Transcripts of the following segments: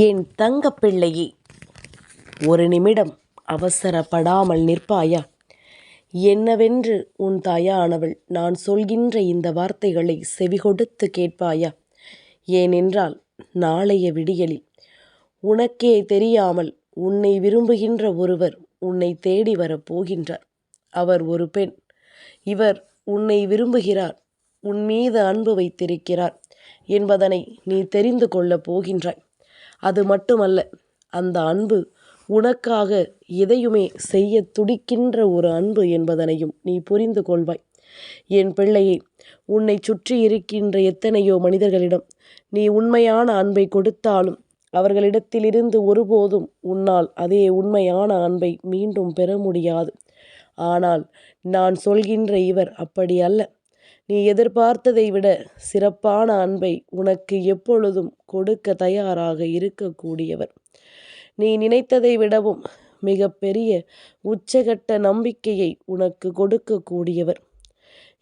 என் தங்கப்பிள்ளையே, ஒரு நிமிடம் அவசரப்படாமல் நிற்பாயா? என்னவென்று உன் தாயானவள் நான் சொல்கின்ற இந்த வார்த்தைகளை செவிகொடுத்து கேட்பாயா? ஏனென்றால் நாளைய விடியலில் உனக்கே தெரியாமல் உன்னை விரும்புகின்ற ஒருவர் உன்னை தேடி வரப்போகின்றார். அவர் ஒரு பெண். இவர் உன்னை விரும்புகிறார், உன் மீது அன்பு வைத்திருக்கிறார் என்பதனை நீ தெரிந்து கொள்ளப் போகின்றாய். அது மட்டுமல்ல, அந்த அன்பு உனக்காக எதையுமே செய்ய துடிக்கின்ற ஒரு அன்பு என்பதனையும் நீ புரிந்து கொள்வாய். என் பிள்ளையை, உன்னை சுற்றி இருக்கின்ற எத்தனையோ மனிதர்களிடம் நீ உண்மையான அன்பை கொடுத்தாலும் அவர்களிடத்திலிருந்து ஒருபோதும் உன்னால் அதே உண்மையான அன்பை மீண்டும் பெற முடியாது. ஆனால் நான் சொல்கின்ற இவர் அப்படி அல்ல. நீ எதிர்பார்த்ததை விட சிறப்பான அன்பை உனக்கு எப்பொழுதும் கொடுக்க தயாராக இருக்கக்கூடியவர். நீ நினைத்ததை விடவும் மிக பெரிய உச்சகட்ட நம்பிக்கையை உனக்கு கொடுக்கக்கூடியவர்.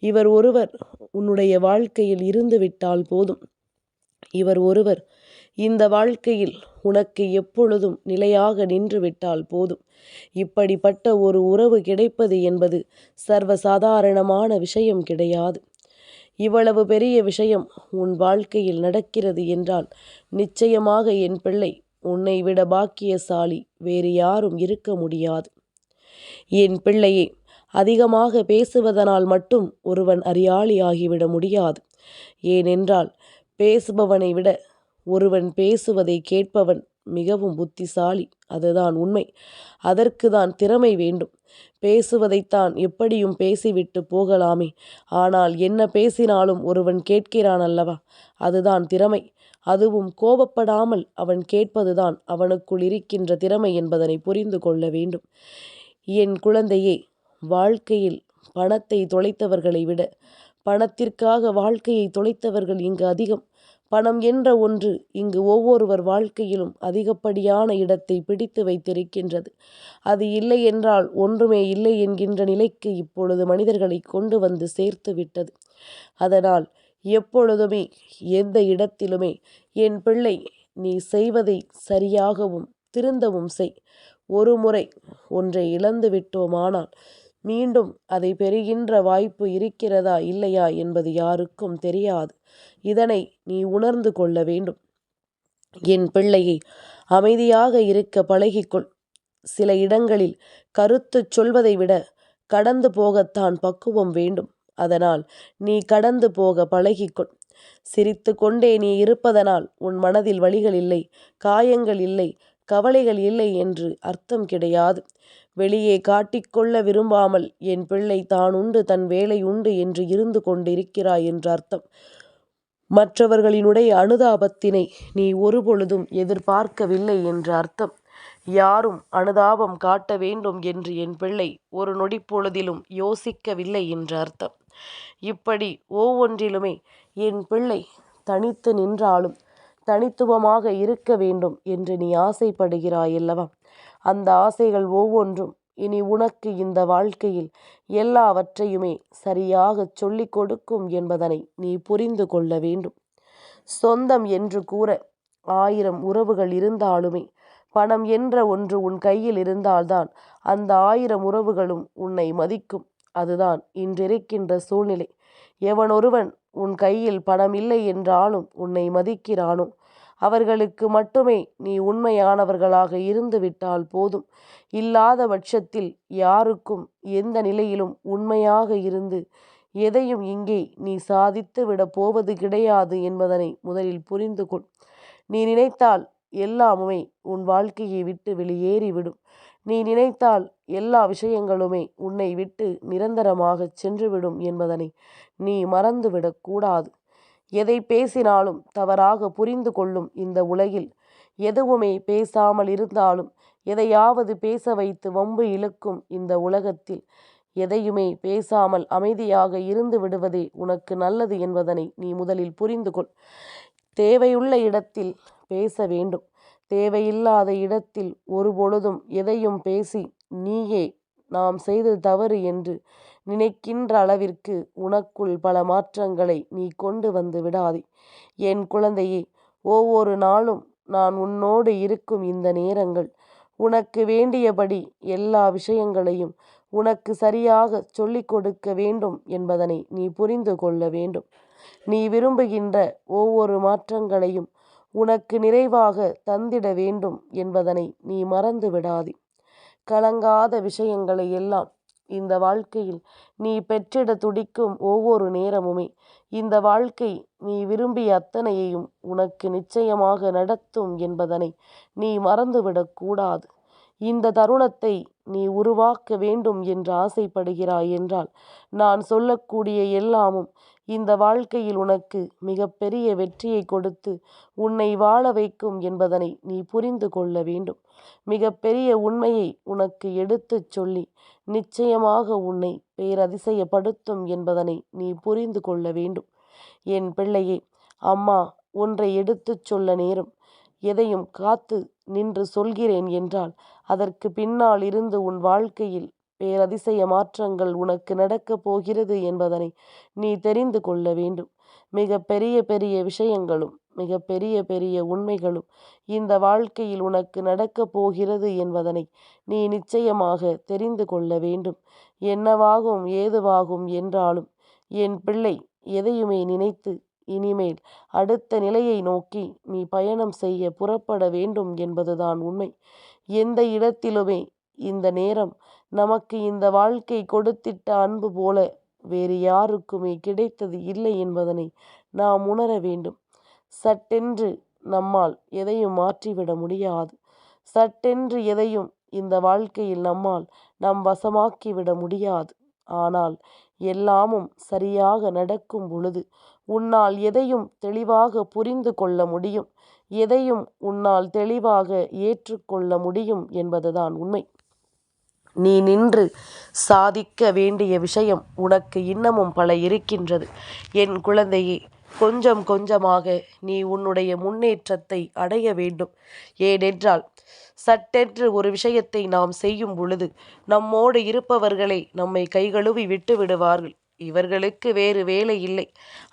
இவர் ஒருவர் உன்னுடைய வாழ்க்கையில் இருந்துவிட்டால் போதும். இவர் ஒருவர் இந்த வாழ்க்கையில் உனக்கு எப்பொழுதும் நிலையாக நின்றுவிட்டால் போதும். இப்படிப்பட்ட ஒரு உறவு கிடைப்பது என்பது சர்வசாதாரணமான விஷயம் கிடையாது. இவ்வளவு பெரிய விஷயம் உன் வாழ்க்கையில் நடக்கிறது என்றால் நிச்சயமாக என் பிள்ளை, உன்னை விட பாக்கியசாலி வேறு யாரும் இருக்க முடியாது. என் பிள்ளையே, அதிகமாக பேசுவதனால் மட்டும் ஒருவன் அறியாளி ஆகிவிட முடியாது. ஏனென்றால் பேசுபவனை விட ஒருவன் பேசுவதை கேட்பவன் மிகவும் புத்திசாலி. அதுதான் உண்மை. அதற்கு தான் திறமை வேண்டும். பேசுவதைத்தான் எப்படியும் பேசிவிட்டு போகலாமே, ஆனால் என்ன பேசினாலும் ஒருவன் கேட்கிறான் அல்லவா, அதுதான் திறமை. அதுவும் கோபப்படாமல் அவன் கேட்பதுதான் அவனுக்குள் இருக்கின்ற திறமை என்பதனை புரிந்து கொள்ள வேண்டும். என் குழந்தையே, வாழ்க்கையில் பணத்தை தொலைத்தவர்களை விட பணத்திற்காக வாழ்க்கையை தொலைத்தவர்கள் இங்கு அதிகம். பணம் என்ற ஒன்று இங்கு ஒவ்வொருவர் வாழ்க்கையிலும் அதிகப்படியான இடத்தை பிடித்து வைத்திருக்கின்றது. அது இல்லை என்றால் ஒன்றுமே இல்லை என்கின்ற நிலைக்கு இப்பொழுது மனிதர்களை கொண்டு வந்து சேர்த்து விட்டது. அதனால் எப்பொழுதுமே எந்த இடத்திலுமே என் பிள்ளை, நீ செய்வதை சரியாகவும் திருந்தவும் செய். ஒரு முறை ஒன்றை இழந்து விட்டோமானால் மீண்டும் அதை பெறுகின்ற வாய்ப்பு இருக்கிறதா இல்லையா என்பது யாருக்கும் தெரியாது. இதனை நீ உணர்ந்து கொள்ள வேண்டும். என் பிள்ளையை, அமைதியாக இருக்க பழகிக்கொள். சில இடங்களில் கருத்து சொல்வதை விட கடந்து போகத்தான் பக்குவம் வேண்டும். அதனால் நீ கடந்து போக பழகிக்கொள். சிரித்து கொண்டே நீ இருப்பதனால் உன் மனதில் வலிகள் இல்லை, காயங்கள் இல்லை, கவலைகள் இல்லை என்று அர்த்தம் கிடையாது. வெளியே காட்டிக்கொள்ள விரும்பாமல் என் பிள்ளை தான் உண்டு தன் வேலை உண்டு என்று இருந்து கொண்டிருக்கிறாய் என்று அர்த்தம். மற்றவர்களினுடைய அனுதாபத்தினை நீ ஒருபொழுதும் எதிர்பார்க்கவில்லை என்று அர்த்தம். யாரும் அனுதாபம் காட்ட வேண்டும் என்று என் பிள்ளை ஒரு நொடி பொழுதிலும் யோசிக்கவில்லை என்று அர்த்தம். இப்படி ஒவ்வொன்றிலுமே என் பிள்ளை தனித்து நின்றாலும் தனித்துவமாக இருக்க வேண்டும் என்று நீ ஆசைப்படுகிறாய் அல்லவா? அந்த ஆசைகள் ஒவ்வொன்றும் இனி உனக்கு இந்த வாழ்க்கையில் எல்லாவற்றையுமே சரியாக சொல்லிக் கொடுக்கும் என்பதனை நீ புரிந்து கொள்ள வேண்டும். சொந்தம் என்று கூற 1000 உறவுகள் இருந்தாலுமே பணம் என்ற ஒன்று உன் கையில் இருந்தால்தான் அந்த 1000 உறவுகளும் உன்னை மதிக்கும். அதுதான் இன்றிருக்கின்ற சூழ்நிலை. எவனொருவன் உன் கையில் பணம் இல்லை என்றாலும் உன்னை மதிக்கிறானோ அவர்களுக்கு மட்டுமே நீ உண்மையானவர்களாக இருந்து விட்டால் போதும். இல்லாத பட்சத்தில் யாருக்கும் எந்த நிலையிலும் உண்மையாக இருந்து எதையும் இங்கே நீ சாதித்து விட போவது கிடையாது என்பதனை முதலில் புரிந்து கொள். நீ நினைத்தால் எல்லாமுமே உன் வாழ்க்கையை விட்டு வெளியேறிவிடும். நீ நினைத்தால் எல்லா விஷயங்களுமே உன்னை விட்டு நிரந்தரமாக சென்றுவிடும் என்பதனை நீ மறந்துவிடக்கூடாது. எதை பேசினாலும் தவறாக புரிந்து கொள்ளும் இந்த உலகில் எதுவுமே பேசாமல் இருந்தாலும் எதையாவது பேச வைத்து வம்பு இழுக்கும் இந்த உலகத்தில் எதையுமே பேசாமல் அமைதியாக இருந்து விடுவதே உனக்கு நல்லது என்பதனை நீ முதலில் புரிந்து கொள். தேவையுள்ள இடத்தில் பேச வேண்டும். தேவையில்லாத இடத்தில் ஒருபொழுதும் எதையும் பேசி நீயே நாம் செய்தது தவறு என்று நினைக்கின்ற அளவிற்கு உனக்குள் பல மாற்றங்களை நீ கொண்டு வந்து விடாதே. என் குழந்தையே, ஒவ்வொரு நாளும் நான் உன்னோடு இருக்கும் இந்த நேரங்கள் உனக்கு வேண்டியபடி எல்லா விஷயங்களையும் உனக்கு சரியாக சொல்லிக் கொடுக்க வேண்டும் என்பதனை நீ புரிந்து கொள்ள வேண்டும். நீ விரும்புகின்ற ஒவ்வொரு மாற்றங்களையும் உனக்கு நிறைவாக தந்திட வேண்டும் என்பதனை நீ மறந்து விடாதே. கலங்காத விஷயங்களை எல்லாம் இந்த வாழ்க்கையில் நீ பெற்றிட துடிக்கும் ஒவ்வொரு நேரமுமே இந்த வாழ்க்கை நீ விரும்பிய அத்தனையையும் உனக்கு நிச்சயமாக நடத்தும் என்பதனை நீ மறந்துவிடக்கூடாது. இந்த தருணத்தை நீ உருவாக்க வேண்டும் என்று ஆசைப்படுகிறாய் என்றால் நான் சொல்லக்கூடிய எல்லாமும் இந்த வாழ்க்கையில் உனக்கு மிகப்பெரிய வெற்றியை கொடுத்து உன்னை வாழ வைக்கும் என்பதனை நீ புரிந்து கொள்ள வேண்டும். மிகப்பெரிய உண்மையை உனக்கு எடுத்துச் சொல்லி நிச்சயமாக உன்னை பேரதிசயப்படுத்தும் என்பதனை நீ புரிந்து கொள்ள வேண்டும். என் பிள்ளையே, அம்மா ஒன்றை எடுத்துச் சொல்ல நேரம் எதையும் காத்து நின்று சொல்கிறேன் என்றால் அதற்கு பின்னால் இருந்து உன் வாழ்க்கையில் பேரதிசய மாற்றங்கள் உனக்கு நடக்கப் போகிறது என்பதனை நீ தெரிந்து கொள்ள வேண்டும். மிக பெரிய பெரிய விஷயங்களும் மிக பெரிய பெரிய உண்மைகளும் இந்த வாழ்க்கையில் உனக்கு நடக்கப் போகிறது என்பதனை நீ நிச்சயமாக தெரிந்து கொள்ள வேண்டும். என்னவாகும் ஏதுவாகும் என்றாலும் என் பிள்ளை, எதையுமே நினைத்து இனிமேல் அடுத்த நிலையை நோக்கி நீ பயணம் செய்ய புறப்பட வேண்டும் என்பதுதான் உண்மை. எந்த இடத்திலுமே இந்த நேரம் நமக்கு இந்த வாழ்க்கை கொடுத்திட்ட அன்பு போல வேறு யாருக்குமே கிடைத்தது இல்லை என்பதனை நாம் உணர வேண்டும். சட்டென்று நம்மால் எதையும் மாற்றிவிட முடியாது. சட்டென்று எதையும் இந்த வாழ்க்கையில் நம்மால் நம் வசமாக்கிவிட முடியாது. ஆனால் எல்லாமும் சரியாக நடக்கும் பொழுது உன்னால் எதையும் தெளிவாக புரிந்து கொள்ள முடியும். எதையும் உன்னால் தெளிவாக ஏற்றுக்கொள்ள முடியும் என்பதுதான் உண்மை. நீ நின்று சாதிக்க வேண்டிய விஷயம் உனக்கு இன்னமும் பல இருக்கின்றது. என் குழந்தையே, கொஞ்சம் கொஞ்சமாக நீ உன்னுடைய முன்னேற்றத்தை அடைய வேண்டும். ஏனென்றால் சட்டென்று ஒரு விஷயத்தை நாம் செய்யும் பொழுது நம்மோடு இருப்பவர்களே நம்மை கைகழுவி விட்டு விடுவார்கள். இவர்களுக்கு வேறு வேலை இல்லை,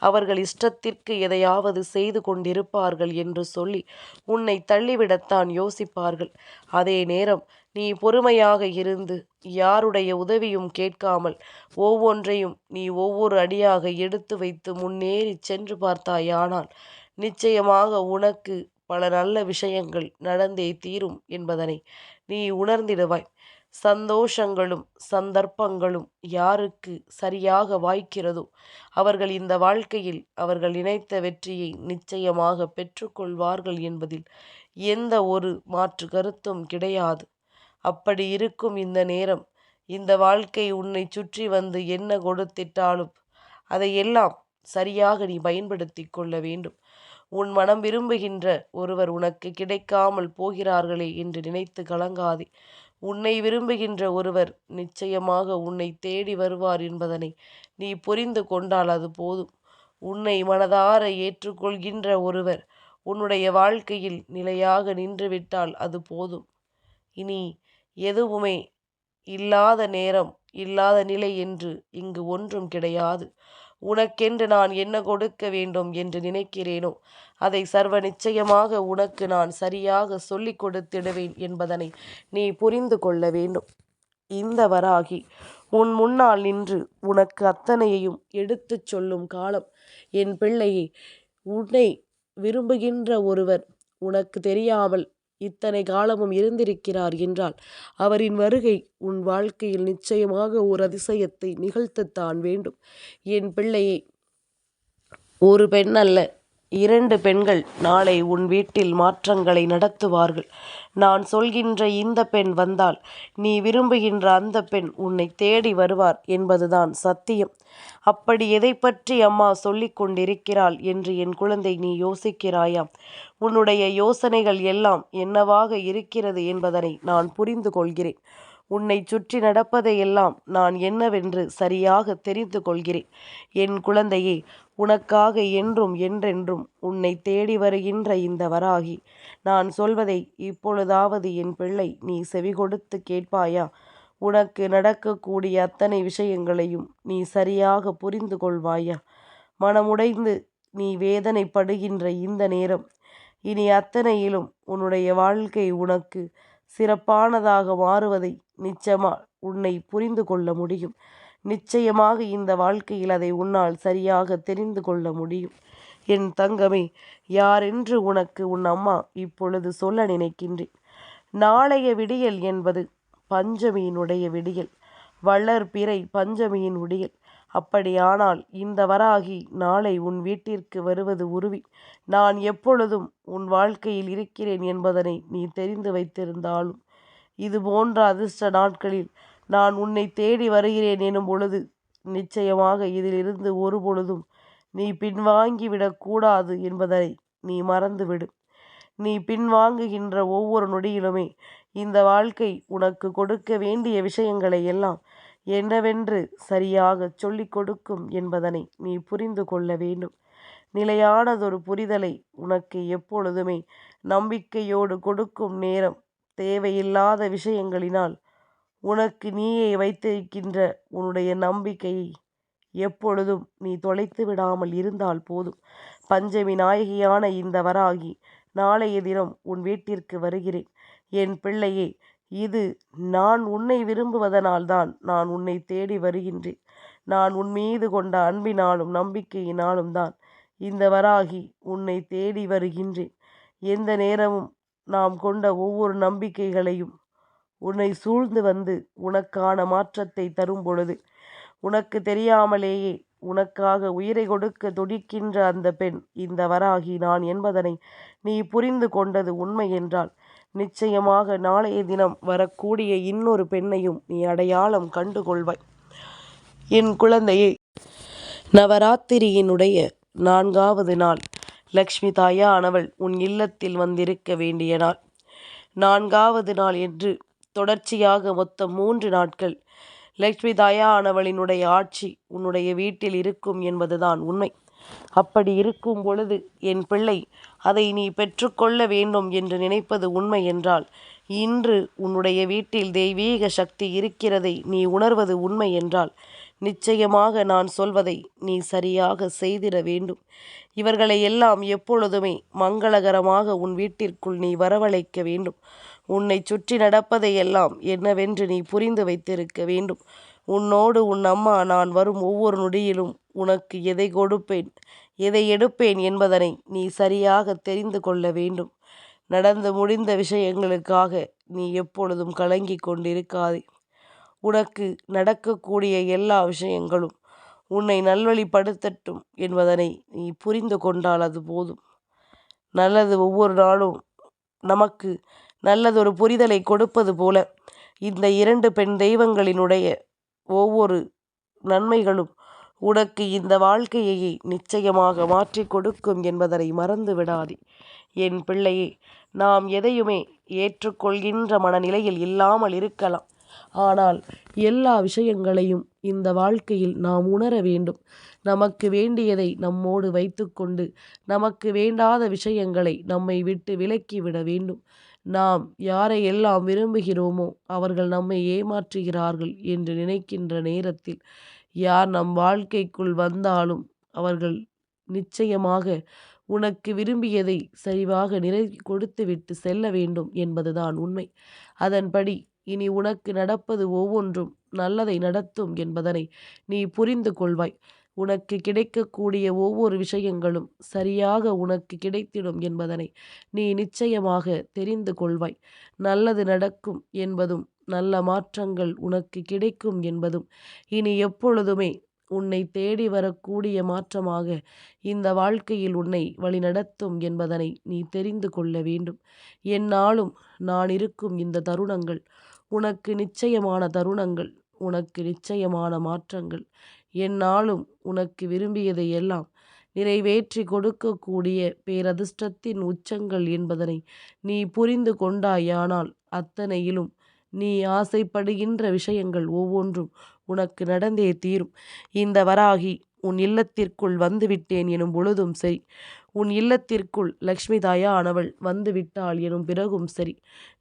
அவர்கள் இஷ்டத்திற்கு எதையாவது செய்து கொண்டிருப்பார்கள் என்று சொல்லி உன்னை தள்ளிவிடத்தான் யோசிப்பார்கள். அதே நேரம் நீ பொறுமையாக இருந்து யாருடைய உதவியும் கேட்காமல் ஒவ்வொன்றையும் நீ ஒவ்வொரு அடியாக எடுத்து வைத்து முன்னேறி சென்று பார்த்தாயானால் நிச்சயமாக உனக்கு பல நல்ல விஷயங்கள் நடந்தே தீரும் என்பதனை நீ உணர்ந்திடுவாய். சந்தோஷங்களும் சந்தர்ப்பங்களும் யாருக்கு சரியாக வாய்க்கிறதோ அவர்கள் இந்த வாழ்க்கையில் அவர்கள் நினைத்த வெற்றியை நிச்சயமாக பெற்றுக்கொள்வார்கள் என்பதில் எந்த ஒரு மாற்று கருத்தும் கிடையாது. அப்படி இருக்கும் இந்த நேரம் இந்த வாழ்க்கை உன்னை சுற்றி வந்து என்ன கொடுத்திட்டாலும் அதையெல்லாம் சரியாக நீ பயன்படுத்தி கொள்ள வேண்டும். உன் மனம் விரும்புகின்ற ஒருவர் உனக்கு கிடைக்காமல் போகிறார்களே என்று நினைத்து கலங்காதே. உன்னை விரும்புகின்ற ஒருவர் நிச்சயமாக உன்னை தேடி வருவார் என்பதனை நீ புரிந்து கொண்டால் அது போதும். உன்னை மனதார ஏற்றுக்கொள்கின்ற ஒருவர் உன்னுடைய வாழ்க்கையில் நிலையாக நின்றுவிட்டால் அது போதும். இனி எதுவுமே இல்லாத நேரம் இல்லாத நிலை என்று இங்கு ஒன்றும் கிடையாது. உனக்கென்று நான் என்ன கொடுக்க வேண்டும் என்று நினைக்கிறேனோ அதை சர்வ நிச்சயமாக உனக்கு நான் சரியாக சொல்லிக் கொடுத்திடுவேன் என்பதனை நீ புரிந்து கொள்ள வேண்டும். இந்த வராகி உன் முன்னால் நின்று உனக்கு அத்தனையையும் எடுத்துச் சொல்லும் காலம். என் பிள்ளையே, உன்னை விரும்புகின்ற ஒருவர் உனக்கு தெரியாமல் இத்தனை காலமும் இருந்திருக்கிறார் என்றால் அவரின் வருகை உன் வாழ்க்கையில் நிச்சயமாக ஒரு அதிசயத்தை நிகழ்த்தத்தான் வேண்டும். என் பிள்ளையே, ஒரு பெண் அல்ல, 2 பெண்கள் நாளை உன் வீட்டில் மாற்றங்களை நடத்துவார்கள். நான் சொல்கின்ற இந்த பெண் வந்தால் நீ விரும்புகின்ற அந்த பெண் உன்னை தேடி வருவார் என்பதுதான் சத்தியம். அப்படி எதை பற்றி அம்மா சொல்லிக் கொண்டிருக்கிறாள் என்று என் குழந்தை நீ யோசிக்கிறாயாம். உன்னுடைய யோசனைகள் எல்லாம் என்னவாக இருக்கிறது என்பதனை நான் புரிந்து கொள்கிறேன். உன்னை சுற்றி நடப்பதையெல்லாம் நான் என்னவென்று சரியாக தெரிந்து கொள்கிறேன். என் குழந்தையே, உனக்காக என்றும் என்றென்றும் உன்னை தேடி வருகின்ற இந்த வராகி நான் சொல்வதை இப்பொழுதாவது என் பிள்ளை நீ செவி கொடுத்து கேட்பாயா? உனக்கு நடக்கக்கூடிய அத்தனை விஷயங்களையும் நீ சரியாக புரிந்து கொள்வாயா? மனமுடைந்து நீ வேதனைப்படுகின்ற இந்த நேரம் இனி அத்தனையிலும் உன்னுடைய வாழ்க்கை உனக்கு சிறப்பானதாக மாறுவதை நிச்சயமா உன்னை புரிந்து கொள்ள முடியும். நிச்சயமாக இந்த வாழ்க்கையில் அதை உன்னால் சரியாக தெரிந்து கொள்ள முடியும். என் தங்கமே, யாரென்று உனக்கு உன் அம்மா இப்பொழுது சொல்ல நினைக்கின்றேன். நாளைய விடியல் என்பது பஞ்சமியினுடைய விடியல், வளர்பிறை பஞ்சமியின் விடியல். அப்படியானால் இந்த வராகி நாளை உன் வீட்டிற்கு வருவது உறுதி. நான் எப்பொழுதும் உன் வாழ்க்கையில் இருக்கிறேன் என்பதனை நீ தெரிந்து வைத்திருந்தாலும், இது போன்ற அதிர்ஷ்ட நாட்களில் நான் உன்னை தேடி வருகிறேன் எனும் பொழுது நிச்சயமாக இதிலிருந்து ஒரு பொழுதும் நீ பின்வாங்கிவிடக்கூடாது என்பதை நீ மறந்துவிடு. நீ பின்வாங்குகின்ற ஒவ்வொரு நொடியிலுமே இந்த வாழ்க்கை உனக்கு கொடுக்க வேண்டிய விஷயங்களை எல்லாம் என்னவென்று சரியாக சொல்லிக் கொடுக்கும் என்பதனை நீ புரிந்து கொள்ள வேண்டும். நிலையானதொரு புரிதலை உனக்கு எப்பொழுதுமே நம்பிக்கையோடு கொடுக்கும் நேரம். தேவையில்லாத விஷயங்களினால் உனக்கு நீயே வைத்திருக்கின்ற உன்னுடைய நம்பிக்கையை எப்பொழுதும் நீ தொலைத்து விடாமல் இருந்தால் போதும். பஞ்சமி நாயகியான இந்த வராகி நாளைய தினம் உன் வீட்டிற்கு வருகிறேன். என் பிள்ளையே, இது நான் உன்னை விரும்புவதனால்தான் நான் உன்னை தேடி வருகின்றேன். நான் உன் மீது கொண்ட அன்பினாலும் நம்பிக்கையினாலும் தான் இந்த வராகி உன்னை தேடி வருகின்றேன். எந்த நேரமும் நாம் கொண்ட ஒவ்வொரு நம்பிக்கைகளையும் உன்னை சூழ்ந்து வந்து உனக்கான மாற்றத்தை தரும் பொழுது, உனக்கு தெரியாமலேயே உனக்காக உயிரை கொடுக்க துடிக்கின்ற அந்த பெண் இந்த வராகி நான் என்பதனை நீ புரிந்து கொண்டது உண்மை என்றால், நிச்சயமாக நாளைய தினம் வரக்கூடிய இன்னொரு பெண்ணையும் நீ அடையாளம் கண்டுகொள்வாய். என் குழந்தையே, நவராத்திரியினுடைய 4வது நாள் லக்ஷ்மி தாயானவள் உன் இல்லத்தில் வந்திருக்க வேண்டிய நாள். 4வது நாள் என்று தொடர்ச்சியாக மொத்தம் 3 நாட்கள் லக்ஷ்மி தாயானவளினுடைய ஆட்சி உன்னுடைய வீட்டில் இருக்கும் என்பதுதான் உண்மை. அப்படி இருக்கும் பொழுது என் பிள்ளை, அதை நீ பெற்றுக்கொள்ள வேண்டும் என்று நினைப்பது உண்மை என்றால், இன்று உன்னுடைய வீட்டில் தெய்வீக சக்தி இருக்கிறதை நீ உணர்வது உண்மை என்றால், நிச்சயமாக நான் சொல்வதை நீ சரியாக செய்திட வேண்டும். இவர்களை எல்லாம் எப்பொழுதுமே மங்களகரமாக உன் வீட்டிற்குள் நீ வரவழைக்க வேண்டும். உன்னை சுற்றி நடப்பதையெல்லாம் என்னவென்று நீ புரிந்து வைத்திருக்க வேண்டும். உன்னோடு உன் அம்மா நான் வரும் ஒவ்வொரு நொடியிலும் உனக்கு எதை கொடுப்பேன், எதை எடுப்பேன் என்பதனை நீ சரியாக தெரிந்து கொள்ள வேண்டும். நடந்து முடிந்த விஷயங்களுக்காக நீ எப்பொழுதும் கலங்கி கொண்டிருக்காதே. உனக்கு நடக்கக்கூடிய எல்லா விஷயங்களும் உன்னை நல்வழிப்படுத்தட்டும் என்பதனை நீ புரிந்து கொண்டால் அது போதும். நல்லது ஒவ்வொரு நாளும் நமக்கு நல்லதொரு புரிதலை கொடுப்பது போல இந்த 2 பெண் தெய்வங்களினுடைய ஒவ்வொரு நன்மைகளும் உனக்கு இந்த வாழ்க்கையை நிச்சயமாக மாற்றி கொடுக்கும் என்பதனை மறந்து விடாதே. என் பிள்ளையே, நாம் எதையுமே ஏற்றுக்கொள்கின்ற மனநிலையில் இல்லாமல் இருக்கலாம். ஆனால் எல்லா விஷயங்களையும் இந்த வாழ்க்கையில் நாம் உணர வேண்டும். நமக்கு வேண்டியதை நம்மோடு வைத்துக்கொண்டு நமக்கு வேண்டாத விஷயங்களை நம்மை விட்டு விலக்கிவிட வேண்டும். நாம் யாரையெல்லாம் விரும்புகிறோமோ அவர்கள் நம்மை ஏமாற்றுகிறார்கள் என்று நினைக்கின்ற நேரத்தில், யார் நம் வாழ்க்கைக்குள் வந்தாலும் அவர்கள் நிச்சயமாக உனக்கு விரும்பியதை சரிவாக நிறைவு கொடுத்துவிட்டு செல்ல வேண்டும் என்பதுதான் உண்மை. அதன்படி இனி உனக்கு நடப்பது ஒவ்வொன்றும் நல்லதை நடத்தும் என்பதனை நீ புரிந்து கொள்வாய். உனக்கு கிடைக்கக்கூடிய ஒவ்வொரு விஷயங்களும் சரியாக உனக்கு கிடைத்திடும் என்பதனை நீ நிச்சயமாக தெரிந்து கொள்வாய். நல்லது நடக்கும் என்பதும் நல்ல மாற்றங்கள் உனக்கு கிடைக்கும் என்பதும் இனி எப்பொழுதுமே உன்னை தேடி வரக்கூடிய மாற்றமாக இந்த வாழ்க்கையில் உன்னை வழிநடத்தும் என்பதனை நீ தெரிந்து கொள்ள வேண்டும். எந்நாளும் நான் இருக்கும் இந்த தருணங்கள் உனக்கு நிச்சயமான தருணங்கள், உனக்கு நிச்சயமான மாற்றங்கள். எந்நாளும் உனக்கு விரும்பியதை எல்லாம் நிறைவேற்றி கொடுக்கக்கூடிய பேரதிர்ஷ்டத்தின் உச்சங்கள் என்பதனை நீ புரிந்து கொண்டாயானால், அத்தனையிலும் நீ ஆசைப்படுகின்ற விஷயங்கள் ஒவ்வொன்றும் உனக்கு நடந்தே தீரும். இந்த வராகி உன் இல்லத்திற்குள் வந்துவிட்டேன் எனும் பொழுதும் சரி, உன் இல்லத்திற்குள் லக்ஷ்மி தாயானவள் வந்துவிட்டாள் எனும் பிறகும் சரி,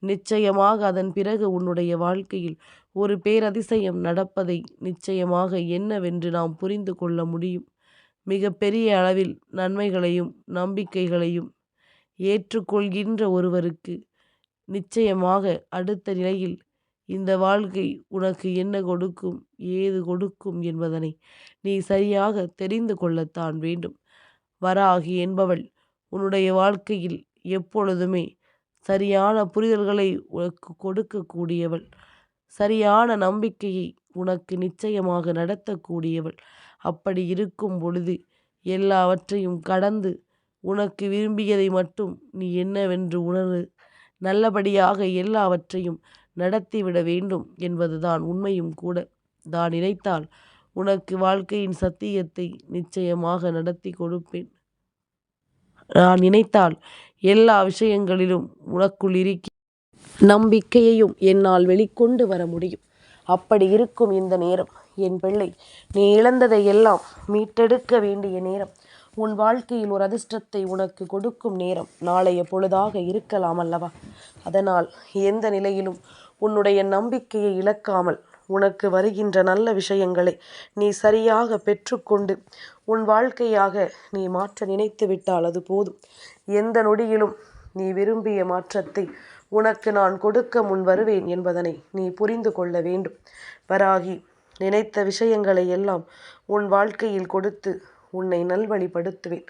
நிச்சயமாக அதன் பிறகு உன்னுடைய வாழ்க்கையில் ஒரு பேரதிசயம் நடப்பதை நிச்சயமாக என்னவென்று நாம் புரிந்து கொள்ள முடியும். மிக பெரிய அளவில் நன்மைகளையும் நம்பிக்கைகளையும் ஏற்றுக்கொள்கின்ற ஒருவருக்கு நிச்சயமாக அடுத்த நிலையில் இந்த வாழ்க்கை உனக்கு என்ன கொடுக்கும், ஏது கொடுக்கும் என்பதனை நீ சரியாக தெரிந்து கொள்ளத்தான் வேண்டும். வராகி என்பவள் உன்னுடைய வாழ்க்கையில் எப்பொழுதுமே சரியான புரிதல்களை உனக்கு கொடுக்கக்கூடியவள், சரியான நம்பிக்கையை உனக்கு நிச்சயமாக நடத்தக்கூடியவள். அப்படி இருக்கும் பொழுது எல்லாவற்றையும் கடந்து உனக்கு விரும்பியதை மட்டும் நீ என்னவென்று உணர்ந்து நல்லபடியாக எல்லாவற்றையும் நடத்திவிட வேண்டும் என்பதுதான் உண்மையும் கூட. நான் நினைத்தால் உனக்கு வாழ்க்கையின் சத்தியத்தை நிச்சயமாக நடத்தி கொடுப்பேன். நான் நினைத்தால் எல்லா விஷயங்களிலும் உனக்குள் இருக்க நம்பிக்கையையும் என்னால் வெளிக்கொண்டு வர முடியும். அப்படி இருக்கும் இந்த நேரம் என் பிள்ளை, நீ இழந்ததை எல்லாம் மீட்டெடுக்க வேண்டிய நேரம். உன் வாழ்க்கையில் ஒரு அதிர்ஷ்டத்தை உனக்கு கொடுக்கும் நேரம் நாளைய பொழுதாக இருக்கலாம் அல்லவா? அதனால் எந்த நிலையிலும் உன்னுடைய நம்பிக்கையை இழக்காமல் உனக்கு வருகின்ற நல்ல விஷயங்களை நீ சரியாக பெற்றுக்கொண்டு உன் வாழ்க்கையாக நீ மாற்ற நினைத்து விட்டால் அது போதும். எந்த நொடியிலும் நீ விரும்பிய மாற்றத்தை உனக்கு நான் கொடுக்க முன் வருவேன் என்பதனை நீ புரிந்து கொள்ள வேண்டும். வராகி, நினைத்த விஷயங்களை எல்லாம் உன் வாழ்க்கையில் கொடுத்து உன்னை நல்வழிப்படுத்துவேன்.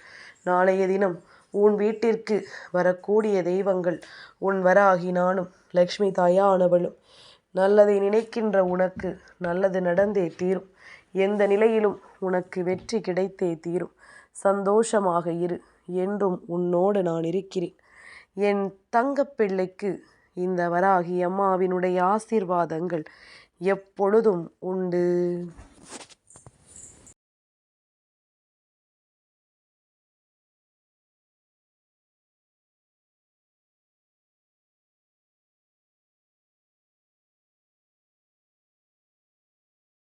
நாளைய தினம் உன் வீட்டிற்கு வரக்கூடிய தெய்வங்கள் உன் வராகி நானும் லக்ஷ்மி தாயானவளும். நல்லதை நினைக்கின்ற உனக்கு நல்லது நடந்தே தீரும். எந்த நிலையிலும் உனக்கு வெற்றி கிடைத்தே தீரும். சந்தோஷமாக இரு, என்றும் உன்னோடு நான் இருக்கிறேன். என் தங்கப்பிள்ளைக்கு இந்த வராகி அம்மாவினுடைய ஆசீர்வாதங்கள் எப்பொழுதும் உண்டு.